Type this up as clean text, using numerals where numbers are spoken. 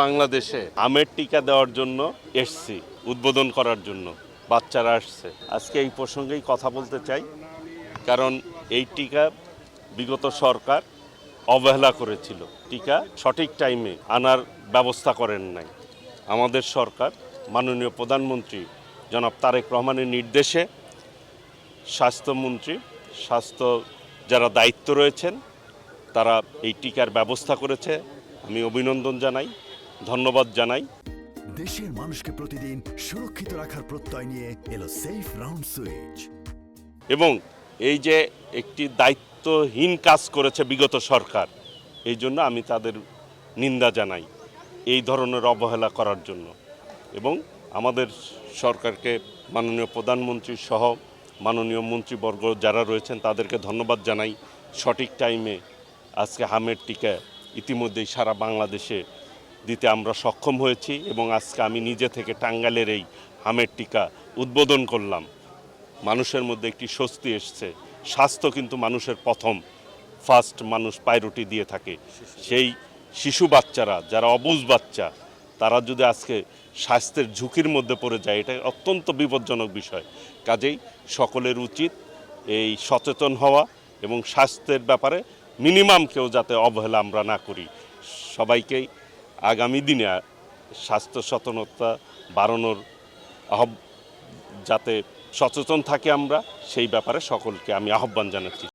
বাংলাদেশে আমের টিকা দেওয়ার জন্য এসছি, উদ্বোধন করার জন্য বাচ্চারা আসছে। আজকে এই প্রসঙ্গেই কথা বলতে চাই, কারণ এই টিকা বিগত সরকার অবহেলা করেছিল, টিকা সঠিক টাইমে আনার ব্যবস্থা করেন নাই। আমাদের সরকার মাননীয় প্রধানমন্ত্রী জনাব তারেক রহমানের নির্দেশে স্বাস্থ্য যারা দায়িত্ব রয়েছেন তারা এই টিকার ব্যবস্থা করেছে। আমি অভিনন্দন জানাই, ধন্যবাদ জানাই। দেশের মানুষকে প্রতিদিন সুরক্ষিত রাখার প্রত্যয় নিয়ে এলো সেফ রাউন্ড সুইচ। এবং এই যে একটি দায়িত্বহীন কাজ করেছে বিগত সরকার, এই জন্য আমি তাদের নিন্দা জানাই এই ধরনের অবহেলা করার জন্য। এবং আমাদের সরকারকে মাননীয় প্রধানমন্ত্রী সহ মাননীয় মন্ত্রীবর্গ যারা রয়েছেন তাদেরকে ধন্যবাদ জানাই। সঠিক টাইমে আজকে হামের টিকা ইতিমধ্যেই সারা বাংলাদেশে দিতে আমরা সক্ষম হয়েছি এবং আজকে আমি নিজে থেকে টাঙ্গাইলের এই হামের টিকা উদ্বোধন করলাম। মানুষের মধ্যে একটি স্বস্তি এসছে। স্বাস্থ্য কিন্তু মানুষের ফার্স্ট মানুষ প্রায়োরিটি দিয়ে থাকে। সেই শিশু বাচ্চারা যারা অবুঝ বাচ্চা, তারা যদি আজকে স্বাস্থ্যের ঝুঁকির মধ্যে পড়ে যায়, এটা অত্যন্ত বিপজ্জনক বিষয়। কাজেই সকলের উচিত এই সচেতন হওয়া এবং স্বাস্থ্যের ব্যাপারে মিনিমাম কেউ যাতে অবহেলা আমরা না করি। সবাইকেই আগামী দিনে স্বাস্থ্য সচেতনতা বাড়ানোর যাতে সচেতন থাকি আমরা, সেই ব্যাপারে সকলকে আমি আহ্বান জানাচ্ছি।